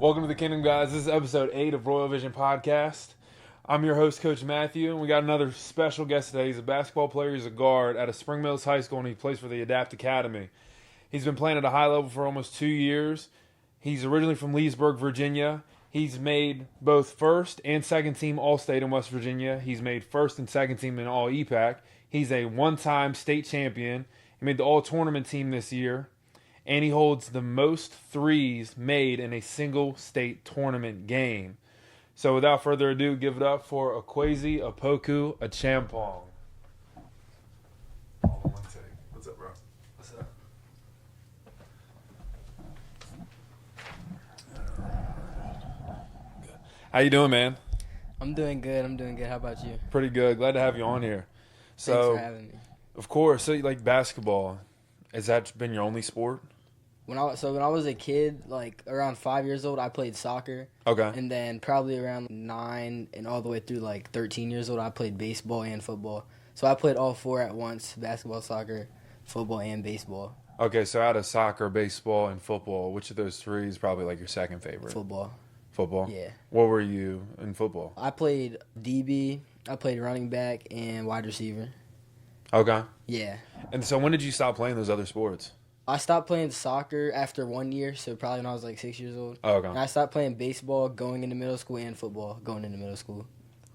Welcome to the Kingdom, guys. This is episode 8 of Royal Vision Podcast. I'm your host, Coach Matthew, and we got another special guest today. He's a basketball player. He's a guard at a Spring Mills High School, and he plays for the Adapt Academy. He's been playing at a high level for almost 2 years. He's originally from Leesburg, Virginia. He's made both first and second team All-State in West Virginia. He's made first and second team in All-EPAC. He's a one-time state champion. He made the All-Tournament team this year. And he holds the most threes made in a single state tournament game. So without further ado, give it up for Akwasi Opoku-Achampong. Hold on one second. What's up, bro? What's up? How you doing, man? I'm doing good. How about you? Pretty good. Glad to have you on here. So, Thanks for having me. of course, so you like basketball. Has that been your only sport? When I was a kid, like around 5 years old, I played soccer. Okay. And then probably around 9 and all the way through like 13 years old, I played baseball and football. So I played all four at once: basketball, soccer, football, and baseball. Okay, so out of soccer, baseball, and football, which of those three is probably like your second favorite? Football. Football? Yeah. What were you in football? I played DB, I played running back, and wide receiver. Okay. Yeah. And so when did you stop playing those other sports? I stopped playing soccer after 1 year, so probably when I was like 6 years old. Oh, okay. And I stopped playing baseball going into middle school and football going into middle school.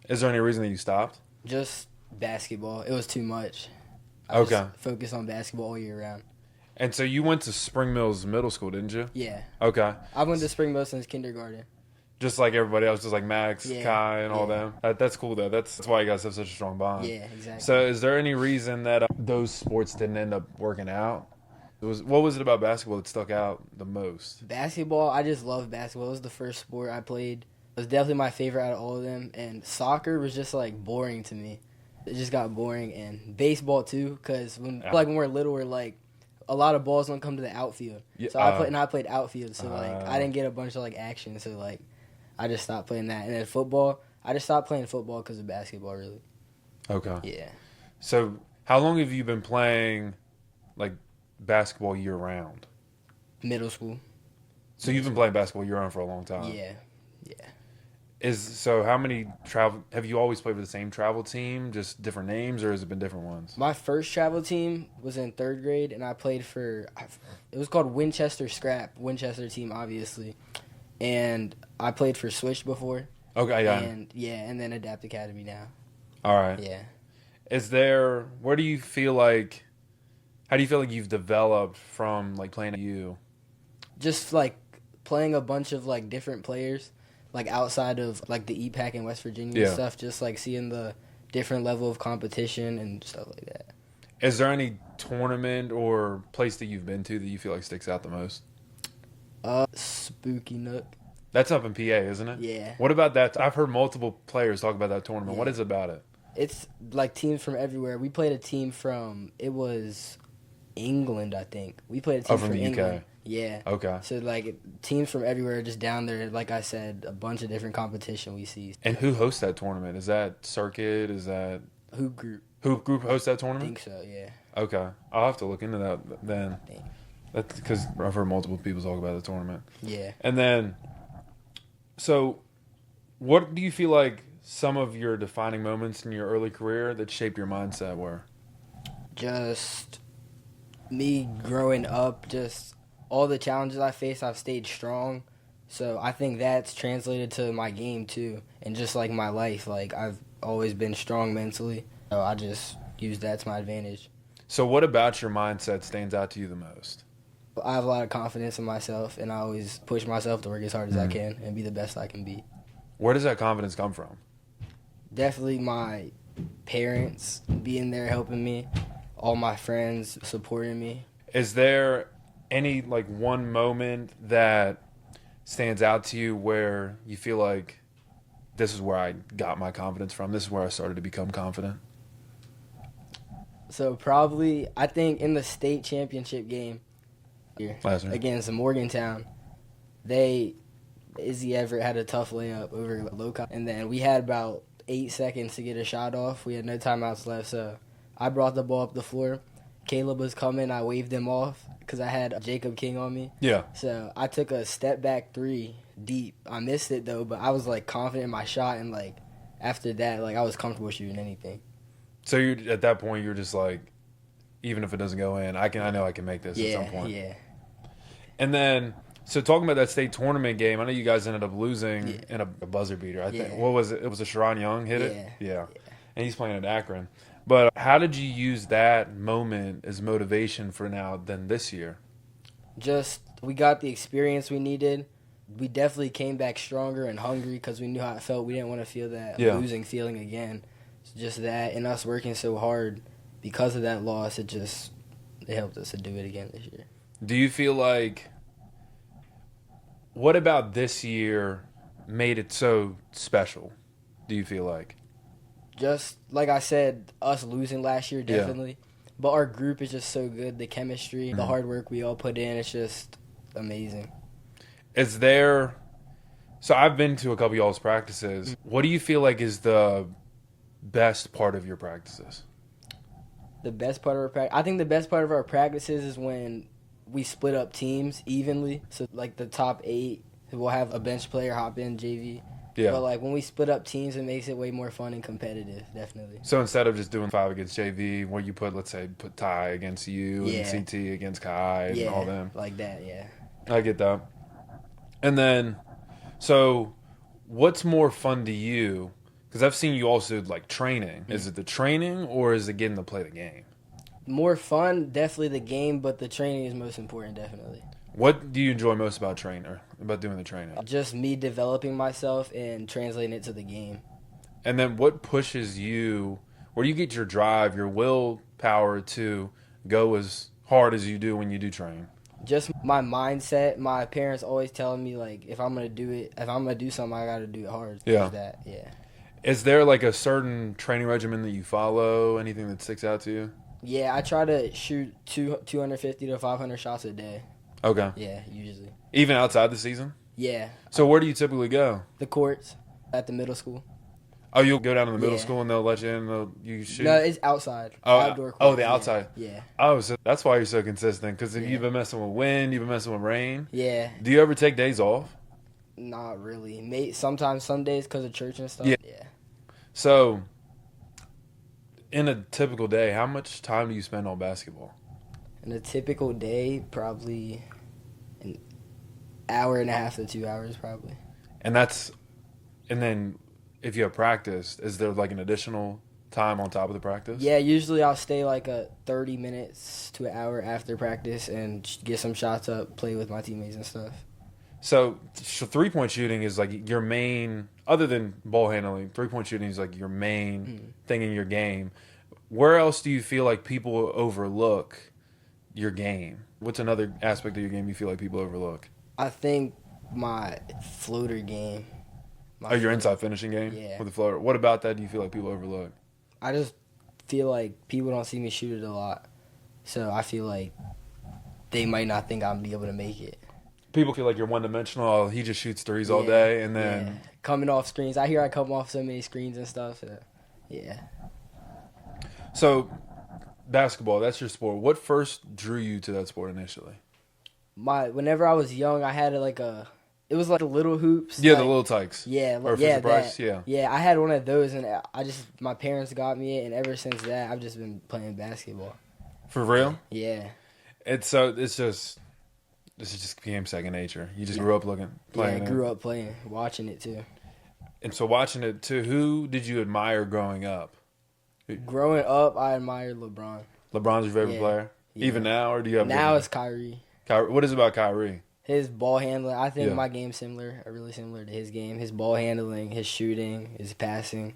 Is there any reason that you stopped? Just basketball. It was too much. I Okay. just focused on basketball all year round. And so you went to Spring Mills Middle School, didn't you? Yeah. Okay. I went to Spring Mills since kindergarten. Just like everybody else, just like Max, Yeah, Kai, and all yeah. them. That's cool, though. That's why you guys have such a strong bond. Yeah, exactly. So is there any reason that those sports didn't end up working out? What was it about basketball that stuck out the most? Basketball, I just love basketball. It was the first sport I played. It was definitely my favorite out of all of them. And soccer was just like boring to me. It just got boring. And baseball too, because when we're little, we're like, a lot of balls don't come to the outfield. Yeah, So I played outfield, so like I didn't get a bunch of like action. So like I just stopped playing that. And then football, I just stopped playing football because of basketball, really. Okay. Yeah. So how long have you been playing, like, basketball year-round? Middle school. So you've been playing basketball year-round for a long time? Yeah. So how many have you always played with the same travel team, just different names, or has it been different ones? My first travel team was in 3rd grade, and I played for, it was called Winchester Scrap, Winchester team, obviously. And I played for Switch before. Okay, yeah. And then Adapt Academy now. All right. Yeah. How do you feel like you've developed from, like, playing at U? Just, like, playing a bunch of, like, different players, like, outside of, like, the EPAC in West Virginia and stuff, just, like, seeing the different level of competition and stuff like that. Is there any tournament or place that you've been to that you feel like sticks out the most? Spooky Nook. That's up in PA, isn't it? Yeah. What about that? I've heard multiple players talk about that tournament. Yeah. What is it about it? It's, like, teams from everywhere. We played a team from, it was England, I think. We played a team from from the England. UK. Yeah. Okay. So, like, teams from everywhere just down there. Like I said, a bunch of different competition we see. And who hosts that tournament? Is that Circuit? Is that... Hoop Group. Hoop Group hosts that I tournament? think so, yeah. Okay. I'll have to look into that then. Dang. That's because I've heard multiple people talk about the tournament. Yeah. And then, so what do you feel like some of your defining moments in your early career that shaped your mindset were? Just me growing up, just all the challenges I faced, I've stayed strong. So I think that's translated to my game too, and just like my life. Like, I've always been strong mentally, so I just use that to my advantage. So what about your mindset stands out to you the most? I have a lot of confidence in myself, and I always push myself to work as hard as I can and be the best I can be. Where does that confidence come from? Definitely my parents being there helping me, all my friends supporting me. Is there any, like, one moment that stands out to you where you feel like this is where I got my confidence from, this is where I started to become confident? So probably, I think in the state championship game Last year. against Morgantown, Izzy Everett had a tough layup over Lokai, and then we had about 8 seconds to get a shot off. We had no timeouts left, so I brought the ball up the floor. Caleb was coming. I waved him off because I had Jacob King on me. Yeah. So I took a step back 3 deep. I missed it though, but I was like confident in my shot, and like after that, like I was comfortable shooting anything. So you at that point, you're just like, even if it doesn't go in, I know I can make this at some point. Yeah. And then, so talking about that state tournament game, I know you guys ended up losing in a buzzer beater. I think what was it? It was a Sharon Young hit it. Yeah. And he's playing at Akron. But how did you use that moment as motivation for this year? Just we got the experience we needed. We definitely came back stronger and hungry because we knew how it felt. We didn't want to feel that losing feeling again. So just that and us working so hard because of that loss, it helped us to do it again this year. Do you feel like, what about this year made it so special, do you feel like? Just like I said, us losing last year, definitely. Yeah. But our group is just so good. The chemistry, the hard work we all put in, it's just amazing. Is there... So I've been to a couple of y'all's practices. What do you feel like is the best part of your practices? The best part of our practice... I think the best part of our practices is when we split up teams evenly. So, like, the top 8, we'll have a bench player hop in, JV. Yeah. But, like, when we split up teams, it makes it way more fun and competitive, definitely. So, instead of just doing 5 against JV, where you put Ty against you and CT against Kai and all them. Like that, yeah. I get that. And then, so, what's more fun to you? Because I've seen you also, like, training. Mm-hmm. Is it the training or is it getting to play the game? More fun, definitely the game, but the training is most important, definitely. What do you enjoy most about doing the training? Just me developing myself and translating it to the game. And then what pushes you, where do you get your drive, your willpower to go as hard as you do when you do train? Just my mindset. My parents always telling me, like, if I'm going to do something, I got to do it hard. Yeah. Is there, like, a certain training regimen that you follow, anything that sticks out to you? Yeah, I try to shoot 250 to 500 shots a day. Okay. Yeah, usually. Even outside the season? Yeah. So where do you typically go? The courts at the middle school. Oh, you'll go down to the middle school and they'll let you in, you shoot? No, it's outside. Outdoor courts. Oh, the outside. Yeah. Oh, so that's why you're so consistent, because you've been messing with wind, you've been messing with rain. Yeah. Do you ever take days off? Not really. Sometimes some days because of church and stuff. Yeah. So, in a typical day, how much time do you spend on basketball? In a typical day, probably an hour and a half to 2 hours, probably. And then if you have practice, is there like an additional time on top of the practice? Yeah, usually I'll stay like 30 minutes to an hour after practice and get some shots up, play with my teammates and stuff. So 3-point shooting is like your main, other than ball handling, 3-point shooting is like your main thing in your game. Where else do you feel like people overlook your game? What's another aspect of your game you feel like people overlook? I think my floater game. Your inside finishing game? Yeah. With the floater. What about that do you feel like people overlook? I just feel like people don't see me shoot it a lot. So I feel like they might not think I'm be able to make it. People feel like you're one-dimensional. Oh, he just shoots threes all day, and then... Coming off screens. I hear I come off so many screens and stuff. So, yeah. So, basketball, that's your sport. What first drew you to that sport initially? Whenever I was young, I had it was like the little hoops. Yeah, the little tykes. Yeah, or Price. Yeah. Yeah, I had one of those, and my parents got me it, and ever since that, I've just been playing basketball. For real? Yeah. This just became second nature. You just grew up playing. Yeah, I grew up playing, watching it too. And so watching it too, who did you admire growing up? Growing up, I admired LeBron. LeBron's your favorite player? Yeah. Even now, or do you have... Now it's Kyrie. What is it about Kyrie? His ball handling. I think my game's really similar to his game. His ball handling, his shooting, his passing,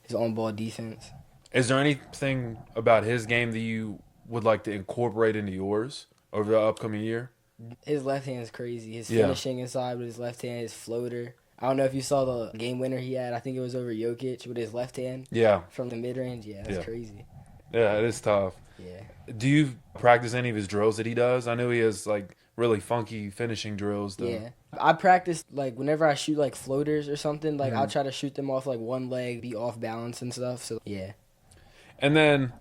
his on-ball defense. Is there anything about his game that you would like to incorporate into yours over the upcoming year? His left hand is crazy. His finishing inside with his left hand, his floater. I don't know if you saw the game winner he had. I think it was over Jokic with his left hand. Yeah. From the mid-range. Yeah, that's crazy. Yeah, it is tough. Yeah. Do you practice any of his drills that he does? I know he has, like, really funky finishing drills, though. Yeah. I practice, like, whenever I shoot, like, floaters or something, like, I'll try to shoot them off, like, one leg, be off balance and stuff. So, yeah. And then...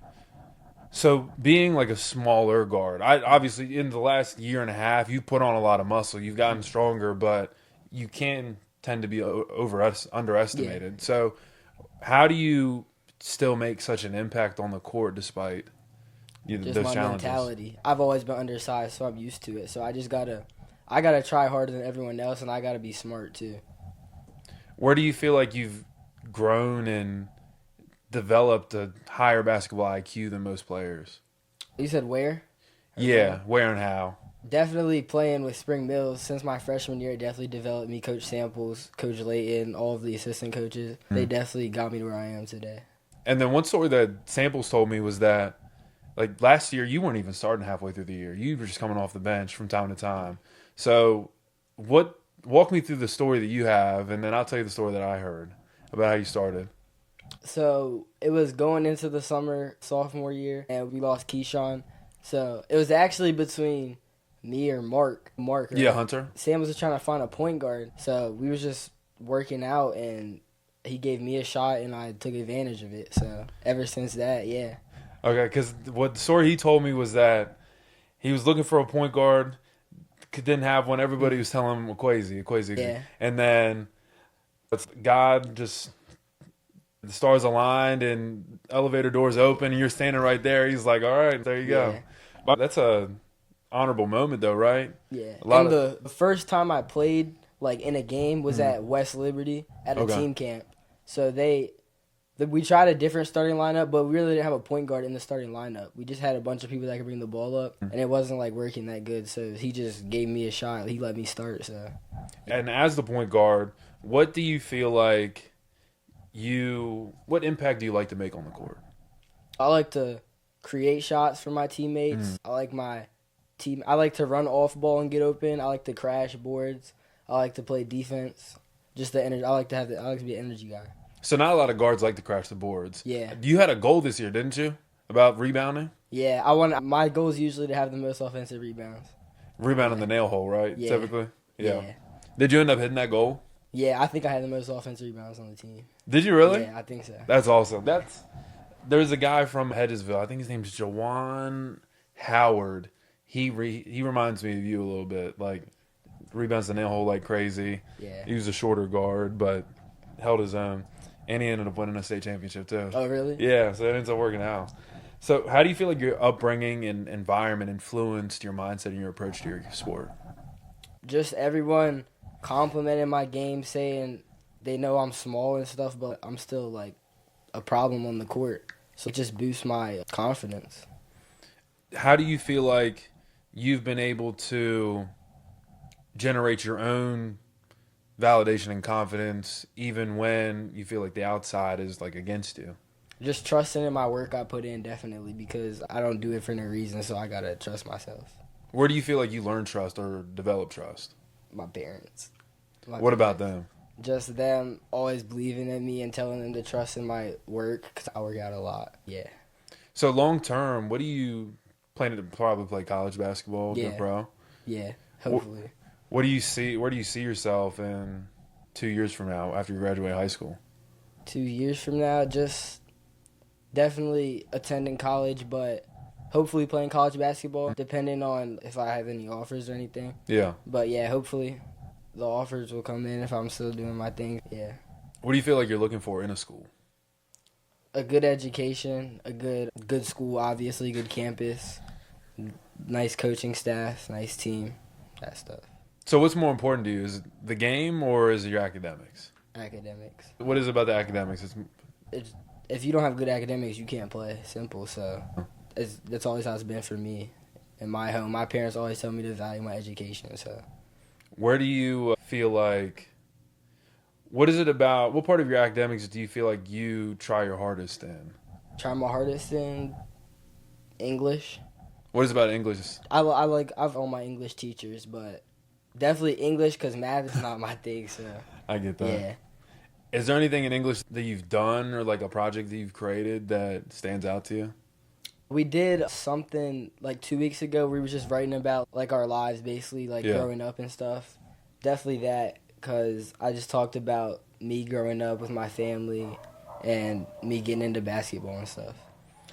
So, being like a smaller guard, obviously in the last year and a half, you've put on a lot of muscle. You've gotten stronger, but you can tend to be underestimated. Yeah. So how do you still make such an impact on the court despite just those my challenges? Mentality. I've always been undersized, so I'm used to it. So I gotta try harder than everyone else, and I gotta be smart too. Where do you feel like you've grown and developed a higher basketball IQ than most players? You said where? Yeah, where and how? Definitely playing with Spring Mills since my freshman year. It definitely developed me. Coach Samples, Coach Layton, all of the assistant coaches. They definitely got me to where I am today. And then one story that Samples told me was that, like, last year you weren't even starting halfway through the year. You were just coming off the bench from time to time. So walk me through the story that you have, and then I'll tell you the story that I heard about how you started. So it was going into the summer sophomore year, and we lost Keyshawn. So it was actually between me or Mark. Right? Yeah, Hunter. Sam was trying to find a point guard, so we was just working out, and he gave me a shot, and I took advantage of it. So ever since that, yeah. Okay, because what the story he told me was that he was looking for a point guard, didn't have one. Everybody was telling him Akwasi. Yeah. And then God just, the stars aligned and elevator doors open, and you're standing right there. He's like, all right, there you go. But that's a honorable moment, though, right? Yeah. The first time I played like in a game was at West Liberty at a team camp. So we tried a different starting lineup, but we really didn't have a point guard in the starting lineup. We just had a bunch of people that could bring the ball up, and it wasn't like working that good. So he just gave me a shot. He let me start. So. And as the point guard, what do you feel like what impact do you like to make on the court? I like to create shots for my teammates. I like to run off ball and get open. I like to crash boards. I like to play defense. Just the energy. I like to be an energy guy. So not a lot of guards like to crash the boards. Yeah. You had a goal this year, didn't you? About rebounding? Yeah, my goal is usually to have the most offensive rebounds. Rebounding the nail hole, right? Yeah. Typically? Yeah. Did you end up hitting that goal? Yeah, I think I had the most offensive rebounds on the team. Did you really? Yeah, I think so. That's awesome. There's a guy from Hedgesville. I think his name's Jawan Howard. He reminds me of you a little bit. Like, rebounds the nail hole like crazy. Yeah. He was a shorter guard, but held his own. And he ended up winning a state championship, too. Oh, really? Yeah, so it ends up working out. So how do you feel like your upbringing and environment influenced your mindset and your approach to your sport? Just everyone complimenting my game, saying they know I'm small and stuff, but I'm still, like, a problem on the court. So it just boosts my confidence. How do you feel like you've been able to generate your own validation and confidence even when you feel like the outside is like against you? Just trusting in my work I put in, definitely, because I don't do it for no reason, so I gotta trust myself. Where do you feel like you learn trust or develop trust? My parents. What about them? Just them always believing in me and telling them to trust in my work, because I work out a lot. Yeah. So long term, what do you plan to probably play college basketball, go pro? Yeah, hopefully. Where do you see yourself in 2 years from now after you graduate high school? 2 years from now, just definitely attending college, but hopefully playing college basketball, depending on if I have any offers or anything. Yeah. But yeah, hopefully the offers will come in if I'm still doing my thing. Yeah. What do you feel like you're looking for in a school? A good education, a good school, obviously, good campus, nice coaching staff, nice team, that stuff. So what's more important to you? Is it the game or is it your academics? Academics. What is it about the academics? If you don't have good academics, you can't play. Simple. So that's always how it's been for me in my home. My parents always tell me to value my education. So where do you feel like, what is it about, what part of your academics do you feel like you try your hardest in? Try my hardest in English. What is it about English? I've all my English teachers, but definitely English, because math is not my thing. So I get that. Yeah. Is there anything in English that you've done or like a project that you've created that stands out to you? We did something like 2 weeks ago. We were just writing about like our lives, basically, like growing up and stuff. Definitely that, because I just talked about me growing up with my family and me getting into basketball and stuff.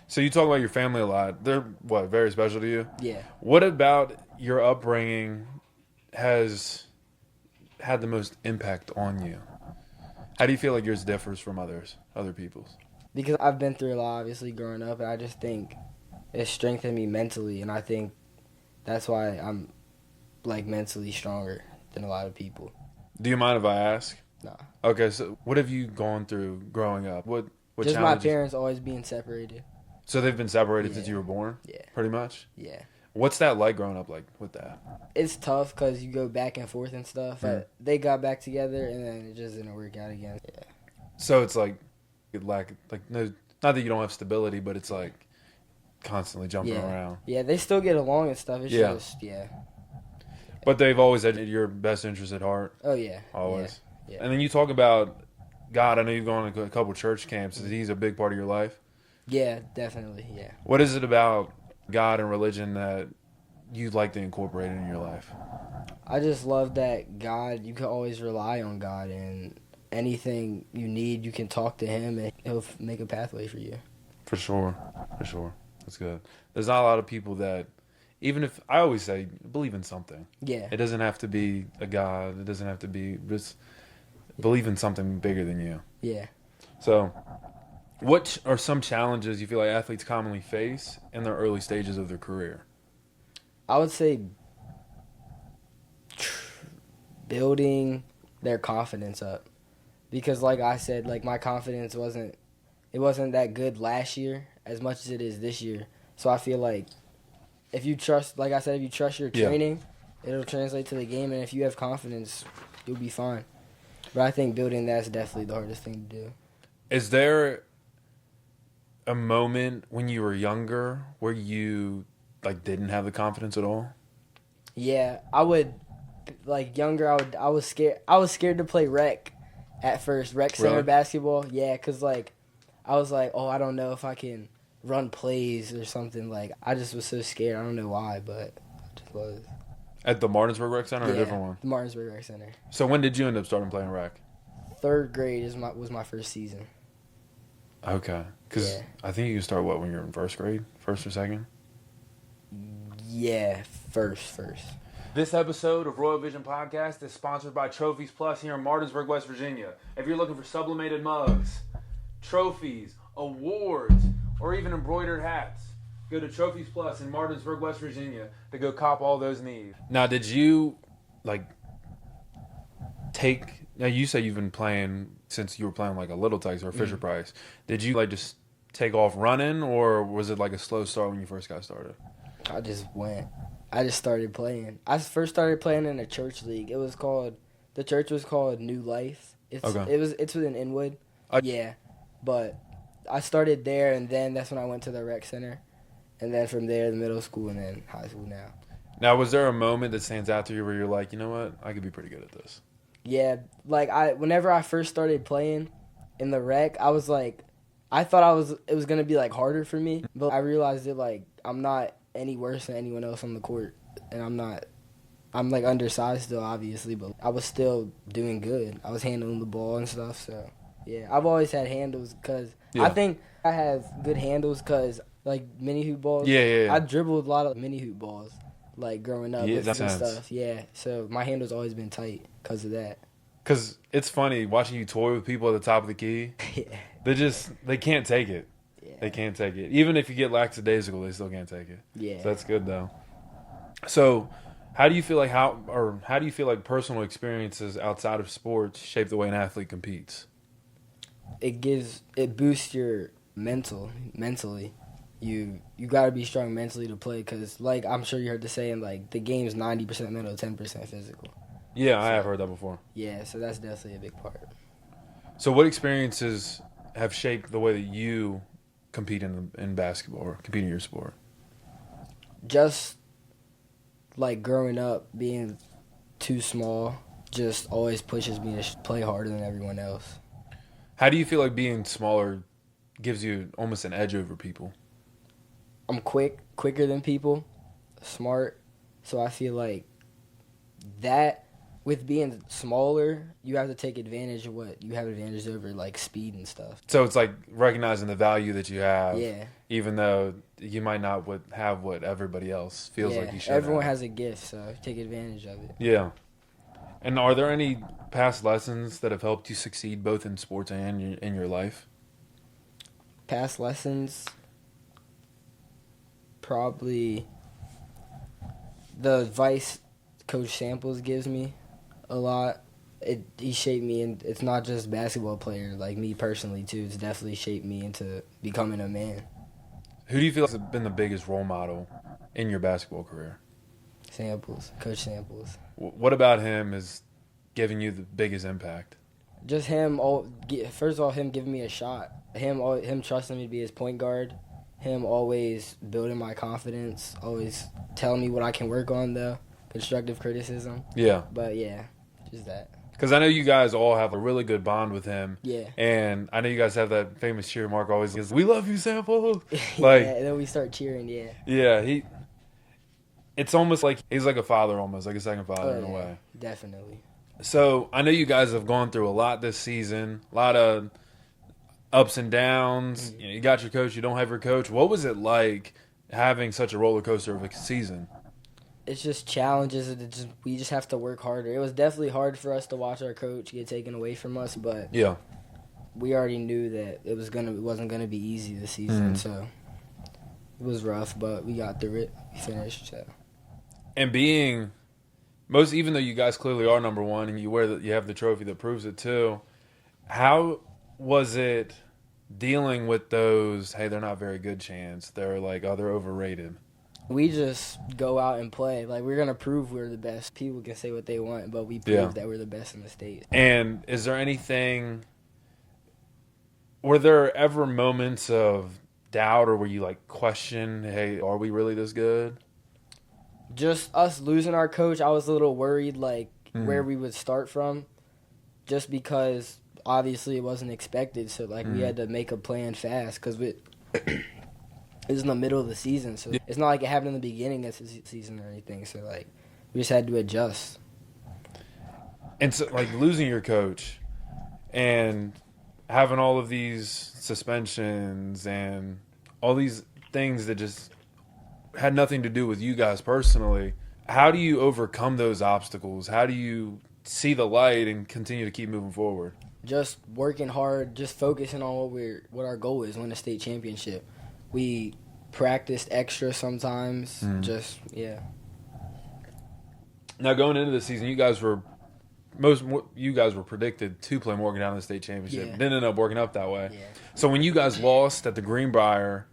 So you talk about your family a lot. They're, very special to you? Yeah. What about your upbringing has had the most impact on you? How do you feel like yours differs from other people's? Because I've been through a lot, obviously, growing up, and I just think it strengthened me mentally, and I think that's why I'm, like, mentally stronger than a lot of people. Do you mind if I ask? Nah. Okay, so what have you gone through growing up? What Just my challenges? parents always being separated. So they've been separated Yeah. since you were born? Yeah. Pretty much? Yeah. What's that like growing up like with that? It's tough because you go back and forth and stuff. But they got back together, and then it just didn't work out again. Yeah. So it's like no, not that you don't have stability, but it's like constantly jumping around. Yeah, they still get along and stuff. It's just, But they've always had your best interest at heart. Oh, yeah. Always. Yeah. And then you talk about God. I know you've gone to a couple church camps. Is He's a big part of your life? Yeah, definitely, yeah. What is it about God and religion that you'd like to incorporate in your life? I just love that God, you can always rely on God, and anything you need, you can talk to Him, and He'll make a pathway for you. For sure. That's good. There's not a lot of people that, even if, I always say, believe in something. Yeah. It doesn't have to be a God. It doesn't have to be, just believe in something bigger than you. Yeah. So, what are some challenges you feel like athletes commonly face in their early stages of their career? I would say building their confidence up. Because like I said, like my confidence wasn't that good last year as much as it is this year. So I feel like if you trust your training, it'll translate to the game, and if you have confidence, you'll be fine. But I think building that's definitely the hardest thing to do. Is there a moment when you were younger where you like didn't have the confidence at all? Yeah, I would. Like younger, I was scared. I was scared to play rec at first, rec center basketball. Yeah, cause like I was like, oh, I don't know if I can run plays or something. Like I just was so scared. I don't know why, but I just was. At the Martinsburg Rec Center or a different one? The Martinsburg Rec Center. So when did you end up starting playing rec? 3rd grade was my first season. Okay, because I think you start when you're in 1st grade, 1st or 2nd. Yeah, first. This episode of Royal Vision Podcast is sponsored by Trophies Plus here in Martinsburg, West Virginia. If you're looking for sublimated mugs, trophies, awards, or even embroidered hats, go to Trophies Plus in Martinsburg, West Virginia to go cop all those needs. Now, did you, now you say you've been playing since you were playing like a Little Tykes or Fisher Price. Did you just take off running, or was it like a slow start when you first got started? I just went. I just started playing. I first started playing in a church league. The church was called New Life. It's within Inwood. Yeah, but I started there, and then that's when I went to the rec center, and then from there the middle school, and then high school now. Now, was there a moment that stands out to you where you're like, you know what, I could be pretty good at this? Yeah, whenever I first started playing in the rec, I was like, I thought it was gonna be like harder for me, but I realized that like I'm not any worse than anyone else on the court, and I'm like undersized still, obviously, but I was still doing good. I was handling the ball and stuff, so yeah, I've always had handles because I think I have good handles because like mini hoop balls. Yeah. I dribbled a lot of mini hoop balls like growing up Yeah, with that and sounds... stuff. Yeah, so my handle's always been tight because of that. Because it's funny watching you toy with people at the top of the key. Yeah. They can't take it. Yeah. They can't take it. Even if you get lackadaisical, they still can't take it. Yeah. So that's good though. So, how do you feel like personal experiences outside of sports shape the way an athlete competes? It boosts your mentally. You got to be strong mentally to play because like I'm sure you heard the saying like the game's 90% mental, 10% physical. Yeah, I have heard that before. Yeah, so that's definitely a big part. So what experiences have shaped the way that you compete in basketball or compete in your sport? Just like growing up, being too small just always pushes me to play harder than everyone else. How do you feel like being smaller gives you almost an edge over people? I'm quicker than people, smart, so I feel like that with being smaller, you have to take advantage of what you have advantage over, like speed and stuff. So it's like recognizing the value that you have, even though you might not have what everybody else feels like you should everyone have. has a gift, so take advantage of it. Yeah. And are there any past lessons that have helped you succeed both in sports and in your life? Past lessons, probably the advice Coach Samples gives me a lot. He shaped me, and it's not just basketball player, like me personally too. It's definitely shaped me into becoming a man. Who do you feel has been the biggest role model in your basketball career? Samples, Coach Samples. What about him is giving you the biggest impact? Just him. First of all, him giving me a shot. Him trusting me to be his point guard. Him always building my confidence. Always telling me what I can work on, though. Constructive criticism. Yeah. But yeah, just that. Because I know you guys all have a really good bond with him. Yeah. And I know you guys have that famous cheer Mark always goes, "We love you, Sample." Like, yeah, and then we start cheering, yeah. Yeah, it's almost like he's like a father almost, like a second father in a way. Definitely. So I know you guys have gone through a lot this season, a lot of ups and downs. Mm-hmm. You got your coach, you don't have your coach. What was it like having such a roller coaster of a season? It's just challenges. We just have to work harder. It was definitely hard for us to watch our coach get taken away from us, but yeah, we already knew that it wasn't gonna be easy this season. Mm-hmm. So it was rough, but we got through it. We finished. So. And being even though you guys clearly are number one and you have the trophy that proves it too, how was it dealing with those? Hey, they're not very good chants. They're like, oh, they're overrated. We just go out and play. Like, we're going to prove we're the best. People can say what they want, but we prove that we're the best in the state. And is there anything – were there ever moments of doubt or where you, like, question, hey, are we really this good? Just us losing our coach, I was a little worried, like, where we would start from just because, obviously, it wasn't expected. So, like, we had to make a plan fast because it was in the middle of the season, so it's not like it happened in the beginning of the season or anything. So, like, we just had to adjust. And so, like, losing your coach and having all of these suspensions and all these things that just had nothing to do with you guys personally, how do you overcome those obstacles? How do you see the light and continue to keep moving forward? Just working hard, just focusing on what our goal is, win a state championship. We practiced extra sometimes. Now going into the season, you guys were predicted to play Morgantown in the state championship. Didn't end up working out that way. Yeah. So when you guys lost at the Greenbrier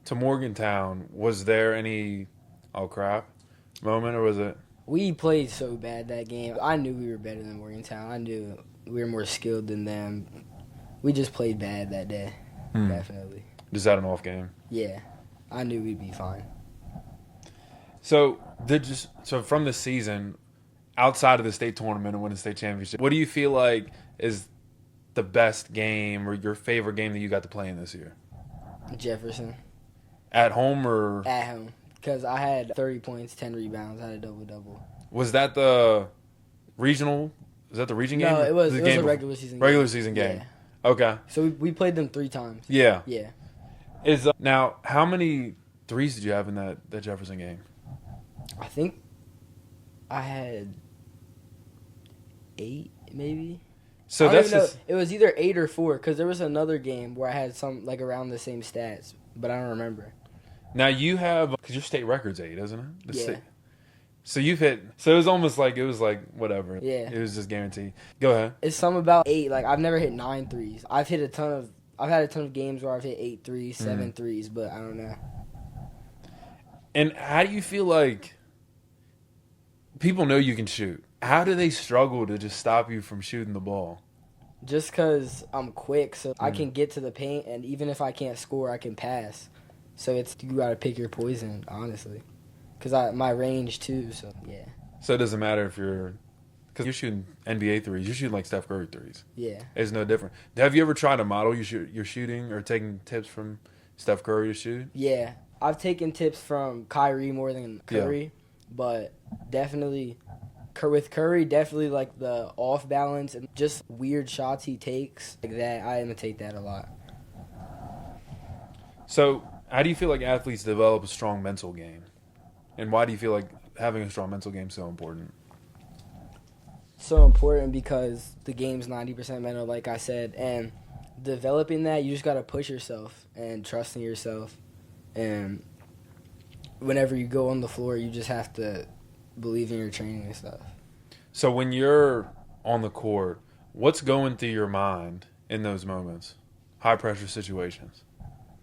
to Morgantown, was there any oh crap moment, or was it? We played so bad that game. I knew we were better than Morgantown. I knew we were more skilled than them. We just played bad that day. Definitely. Just had an off game. Yeah, I knew we'd be fine. So from the season, outside of the state tournament and winning the state championship, what do you feel like is the best game or your favorite game that you got to play in this year? Jefferson. At home or? At home. Because I had 30 points, 10 rebounds. I had a double-double. Was that the regional? Was that the region game? No, it was a regular season game. Regular season game. Yeah. Okay. So we played them 3 times. Yeah. Yeah. Now, how many threes did you have in that Jefferson game? I think I had 8, maybe. So it was either 8 or 4 because there was another game where I had some like around the same stats, but I don't remember. Now you have because your state record's 8, isn't it? Yeah. So you've hit. So it was almost like whatever. Yeah. It was just guaranteed. Go ahead. It's something about 8. Like I've never hit 9 threes. I've had a ton of games where I've hit 8 threes, 7 threes, but I don't know. And how do you feel like people know you can shoot? How do they struggle to just stop you from shooting the ball? Just because I'm quick, so I can get to the paint, and even if I can't score, I can pass. So you got to pick your poison, honestly. Because my range, too, so yeah. So it doesn't matter if because you're shooting NBA threes. You're shooting like Steph Curry threes. Yeah. It's no different. Have you ever tried to model your shooting or taking tips from Steph Curry to shoot? Yeah. I've taken tips from Kyrie more than Curry, but definitely with Curry, definitely like the off balance and just weird shots he takes like that. I imitate that a lot. So, how do you feel like athletes develop a strong mental game, and why do you feel like having a strong mental game is so important? so important because the game's 90% mental, like I said, and developing that, you just got to push yourself and trust in yourself. And whenever you go on the floor, you just have to believe in your training and stuff. So when you're on the court, what's going through your mind in those moments? High pressure situations.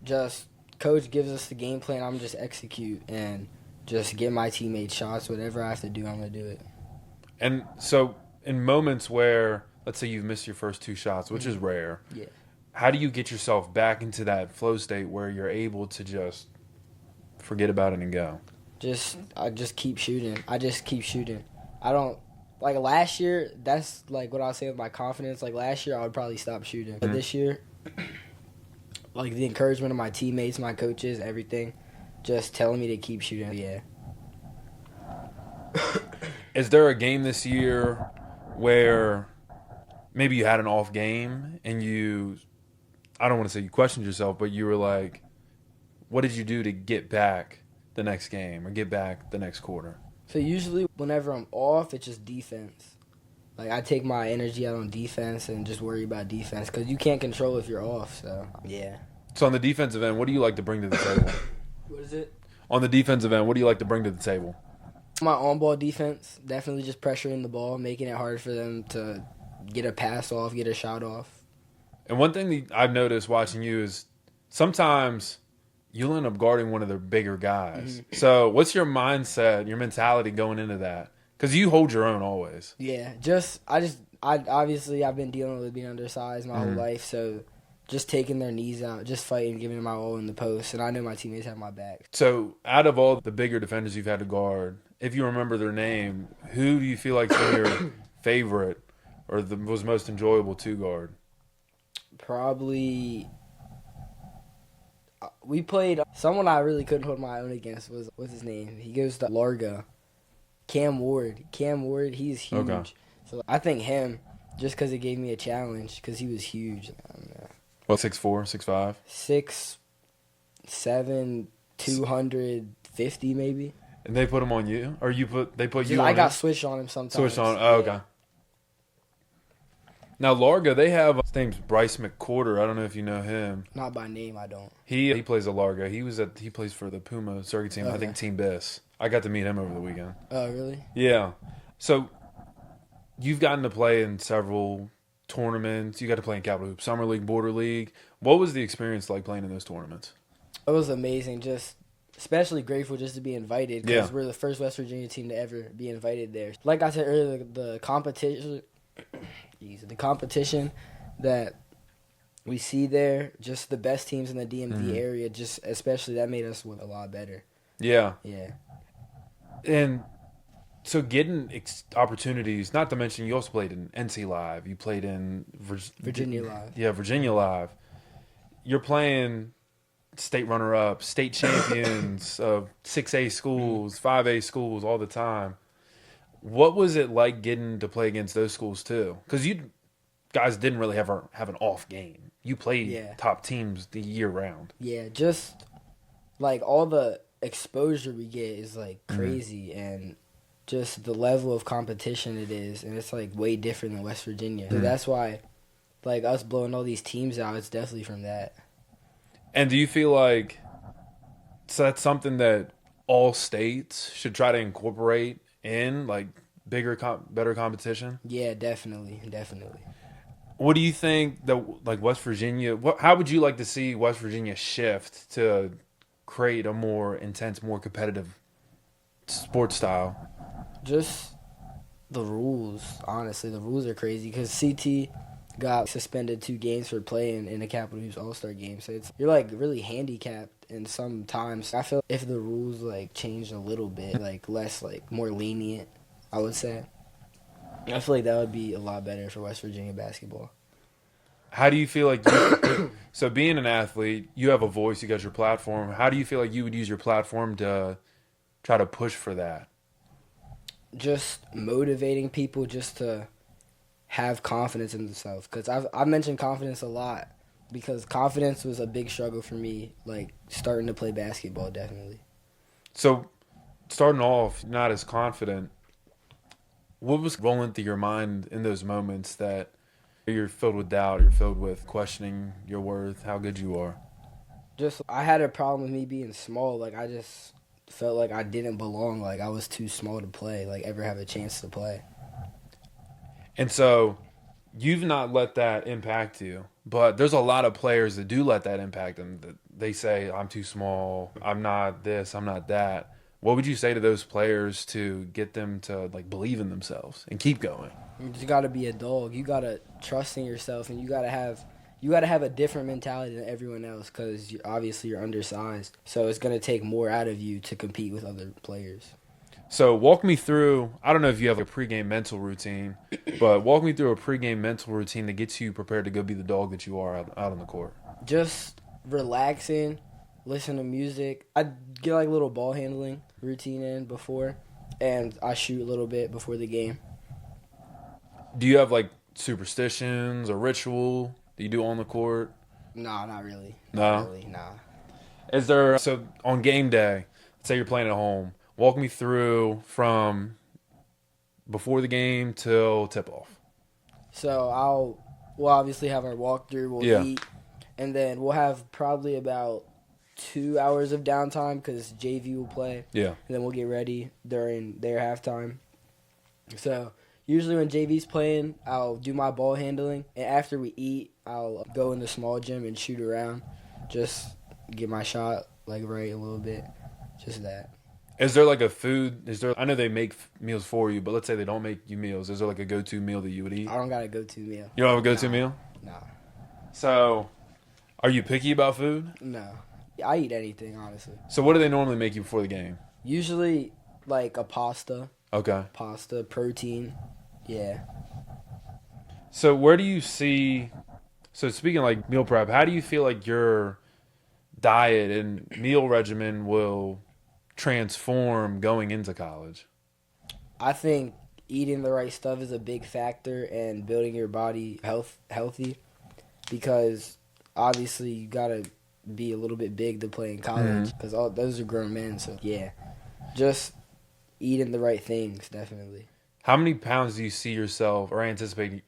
Just coach gives us the game plan. I'm just execute and just get my teammates shots. Whatever I have to do, I'm going to do it. And so in moments where, let's say you've missed your first 2 shots, which is rare, Yeah. how do you get yourself back into that flow state where you're able to just forget about it and go? I just keep shooting. I don't, like last year, that's like what I'll say with my confidence. Like last year, I would probably stop shooting. But this year, like the encouragement of my teammates, my coaches, everything, just telling me to keep shooting. Yeah. Is there a game this year where maybe you had an off game and you, I don't want to say you questioned yourself, but you were like, what did you do to get back the next game or get back the next quarter? So usually whenever I'm off, it's just defense. Like I take my energy out on defense and just worry about defense because you can't control if you're off. So yeah. So on the defensive end, what do you like to bring to the table? What is it? On the defensive end, what do you like to bring to the table? My on-ball defense, definitely just pressuring the ball, making it hard for them to get a pass off, get a shot off. And one thing that I've noticed watching you is sometimes you'll end up guarding one of the bigger guys. Mm-hmm. So what's your mindset, your mentality going into that? Because you hold your own always. Yeah, obviously I've been dealing with being undersized my whole life, so just taking their knees out, just fighting, giving it my all in the post, and I know my teammates have my back. So out of all the bigger defenders you've had to guard, if you remember their name, who do you feel like is your favorite or was most enjoyable to guard? Probably, we played someone I really couldn't hold my own against. What's his name? He goes to Largo. Cam Ward, he's huge. Okay. So I think him, just because it gave me a challenge, because he was huge. What, 6'4", 6'5"? 6'7", 250 maybe. And they put him on you, or they put you on I got switched on him sometimes. Switched on. Oh, okay. Now Largo, they have his name's Bryce McQuarter. I don't know if you know him. Not by name, I don't. He plays at Largo. He plays for the Puma circuit team. Okay. I think Team BIS. I got to meet him over the weekend. Oh, really? Yeah. So you've gotten to play in several tournaments. You got to play in Capital Hoop Summer League, Border League. What was the experience like playing in those tournaments? It was amazing. Just especially grateful just to be invited because we're the first West Virginia team to ever be invited there. Like I said earlier, the competition that we see there, just the best teams in the DMV area, just especially that made us a lot better. Yeah. Yeah. And so getting opportunities, not to mention you also played in NC Live. You played in Virginia Live. Yeah, Virginia Live. You're playing state runner-up, state champions of 6A schools, 5A schools all the time. What was it like getting to play against those schools too? Because you guys didn't really have an off game. You played top teams the year round. Yeah, just like all the exposure we get is like crazy, and just the level of competition it is, and it's like way different than West Virginia. So that's why, like us blowing all these teams out, it's definitely from that. And do you feel like that's something that all states should try to incorporate in, like better competition? Yeah, definitely. What do you think that like West Virginia? How would you like to see West Virginia shift to create a more intense, more competitive sports style? Just the rules. Honestly, the rules are crazy because CT got suspended 2 games for playing in a Capital Hoops All-Star game. So you're like really handicapped, and sometimes I feel if the rules like changed a little bit, like less, like more lenient, I would say, I feel like that would be a lot better for West Virginia basketball. How do you feel like so being an athlete, you have a voice, you got your platform. How do you feel like you would use your platform to try to push for that? Just motivating people just to have confidence in themselves. Because I've mentioned confidence a lot because confidence was a big struggle for me, like starting to play basketball, definitely. So starting off not as confident, What was rolling through your mind in those moments that you're filled with doubt, you're filled with questioning your worth, how good you are? Just I had a problem with me being small. Like I just felt like I didn't belong. Like I was too small to play. Like ever have a chance to play. And so you've not let that impact you, but there's a lot of players that do let that impact them. That they say, I'm too small, I'm not this, I'm not that. What would you say to those players to get them to like believe in themselves and keep going? You just gotta be a dog. You gotta trust in yourself, and you gotta have a different mentality than everyone else because obviously you're undersized. So it's gonna take more out of you to compete with other players. So walk me through, I don't know if you have a pregame mental routine, but walk me through a pregame mental routine that gets you prepared to go be the dog that you are out on the court. Just relaxing, listen to music. I get like a little ball handling routine in before, and I shoot a little bit before the game. Do you have like superstitions or ritual that you do on the court? Nah, not really. No? Not really, nah. Is there, so on game day, say you're playing at home, walk me through from before the game till tip-off. So we'll obviously have our walkthrough, we'll eat, and then we'll have probably about 2 hours of downtime because JV will play. Yeah. And then we'll get ready during their halftime. So usually when JV's playing, I'll do my ball handling, and after we eat, I'll go in the small gym and shoot around, just get my shot like right a little bit, just that. Is there like a food, I know they make meals for you, but let's say they don't make you meals. Is there like a go-to meal that you would eat? I don't got a go-to meal. You don't have a go-to meal? Nah. So, are you picky about food? No. I eat anything, honestly. So what do they normally make you before the game? Usually, like a pasta. Okay. Pasta, protein. Yeah. So where do you see, so speaking like meal prep, how do you feel like your diet and meal regimen will transform going into college? I think eating the right stuff is a big factor and building your body healthy because obviously you got to be a little bit big to play in college because all those are grown men. So, yeah, just eating the right things, definitely. How many pounds do you see yourself or anticipating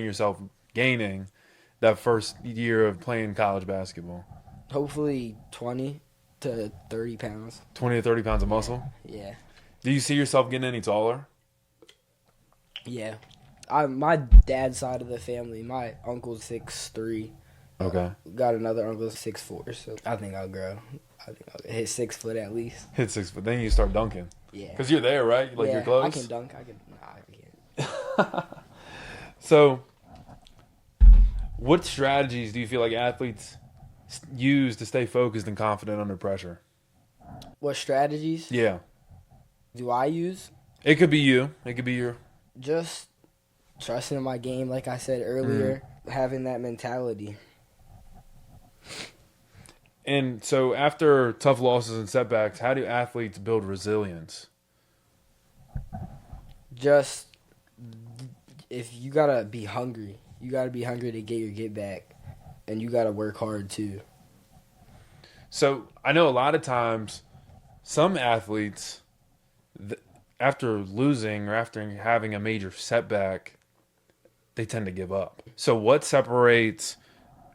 yourself gaining that first year of playing college basketball? Hopefully 20 to 30 pounds. 20 to 30 pounds of muscle? Yeah. Do you see yourself getting any taller? Yeah. My dad's side of the family, my uncle's 6'3". Okay. Got another uncle 6'4", so I think I'll grow. I think I'll hit 6 foot at least. Hit 6 foot. Then you start dunking. Yeah. Because you're there, right? Like yeah, you're close? I can dunk. I can't. So, what strategies do you feel like athletes use to stay focused and confident under pressure? What strategies Yeah. do I use? It could be you. It could be your... Just trusting in my game, like I said earlier, having that mentality. And so after tough losses and setbacks, how do athletes build resilience? Just, if you got to be hungry. You got to be hungry to get your get back. And you got to work hard, too. So I know a lot of times some athletes, after losing or after having a major setback, they tend to give up. So what separates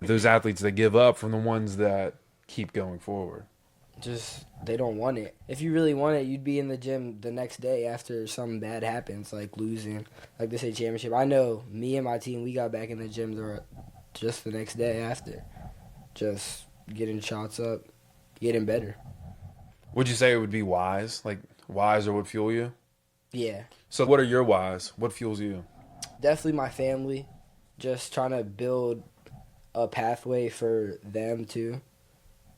those athletes that give up from the ones that keep going forward? Just, they don't want it. If you really want it, you'd be in the gym the next day after something bad happens, like losing, like the state championship. I know me and my team, we got back in the gym just the next day after. Just getting shots up, getting better. Would you say it would be wise? Like whys are what fuel you? Yeah. So what are your whys? What fuels you? Definitely my family. Just trying to build a pathway for them, too.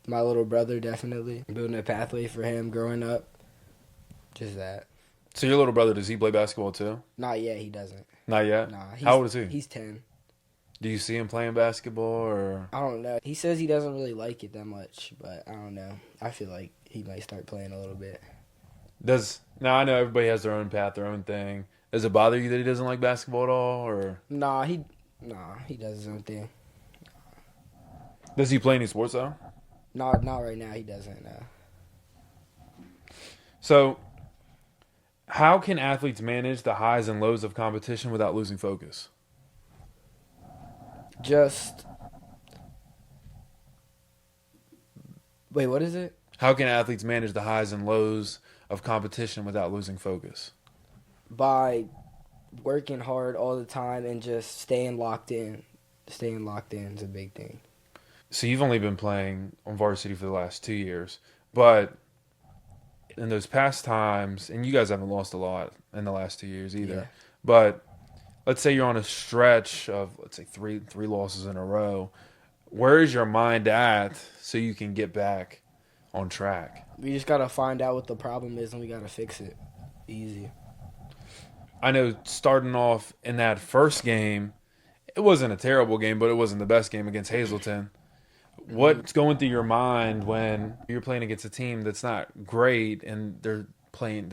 My little brother, definitely. Building a pathway for him growing up. Just that. So your little brother, does he play basketball too? Not yet, he doesn't. Not yet? Nah. How old is he? He's 10. Do you see him playing basketball or? I don't know. He says he doesn't really like it that much, but I don't know. I feel like he might start playing a little bit. Now I know everybody has their own path, their own thing. Does it bother you that he doesn't like basketball at all, or? Nah, he does his own thing. Does he play any sports though? Not right now. He doesn't. So, How can athletes manage the highs and lows of competition without losing focus? Just wait, what is it? How can athletes manage the highs and lows of competition without losing focus? By working hard all the time and just staying locked in. Staying locked in is a big thing. So you've only been playing on varsity for the last 2 years, but in those past times, and you guys haven't lost a lot in the last 2 years either, Yeah. but let's say you're on a stretch of, let's say, three losses in a row. Where is your mind at so you can get back on track? We just gotta find out what the problem is and we gotta fix it. Easy. I know starting off in that first game, it wasn't a terrible game, but it wasn't the best game against Hazleton. What's going through your mind when you're playing against a team that's not great and they're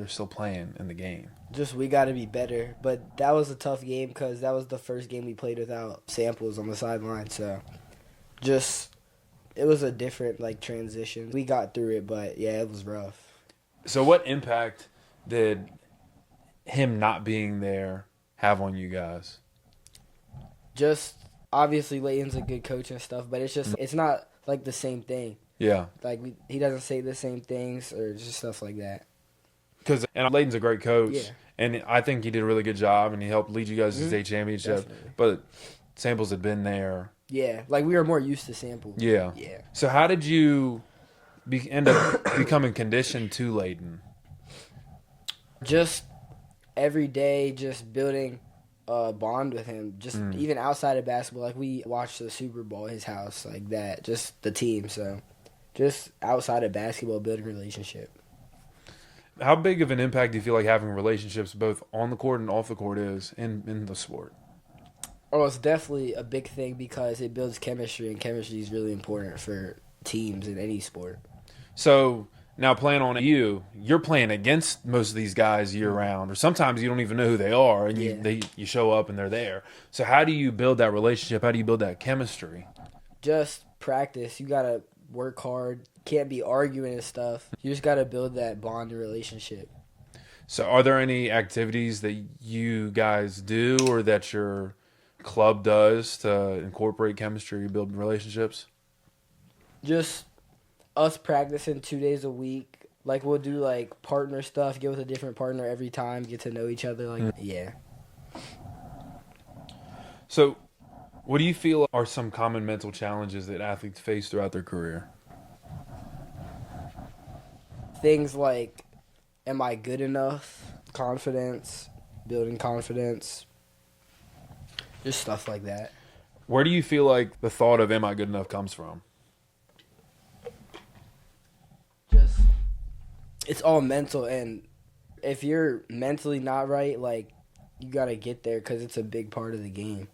still playing in the game? Just we got to be better. But that was a tough game because that was the first game we played without Samples on the sideline. So just it was a different transition. We got through it, but yeah, it was rough. So what impact did him not being there have on you guys? Just obviously Leighton's a good coach and stuff, but it's not like the same thing. Yeah. He doesn't say the same things or just stuff like that. And Layton's a great coach, Yeah. and I think he did a really good job, and he helped lead you guys to the state championship. Definitely. But Samples had been there. Yeah, we were more used to Samples. Yeah. Yeah. So how did you end up becoming conditioned to Layton? Just every day, just building a bond with him. Just even outside of basketball, we watched the Super Bowl at his house, like that. Just the team. So, just outside of basketball, building a relationship. How big of an impact do you feel like having relationships both on the court and off the court is in the sport? Oh, it's definitely a big thing because it builds chemistry, and chemistry is really important for teams in any sport. So now playing on you're playing against most of these guys year round, or sometimes you don't even know who they are, and you show up and they're there. So how do you build that relationship? How do you build that chemistry? Just practice. You gotta work hard. Can't be arguing and stuff. You just gotta build that bond and relationship. So are there any activities that you guys do or that your club does to incorporate chemistry, build relationships? Just us practicing 2 days a week. We'll do partner stuff, get with a different partner every time, get to know each other. Yeah. So what do you feel are some common mental challenges that athletes face throughout their career? Things like, am I good enough? Confidence, building confidence, just stuff like that. Where do you feel like the thought of am I good enough comes from? Just, it's all mental, and if you're mentally not right, you gotta get there because it's a big part of the game.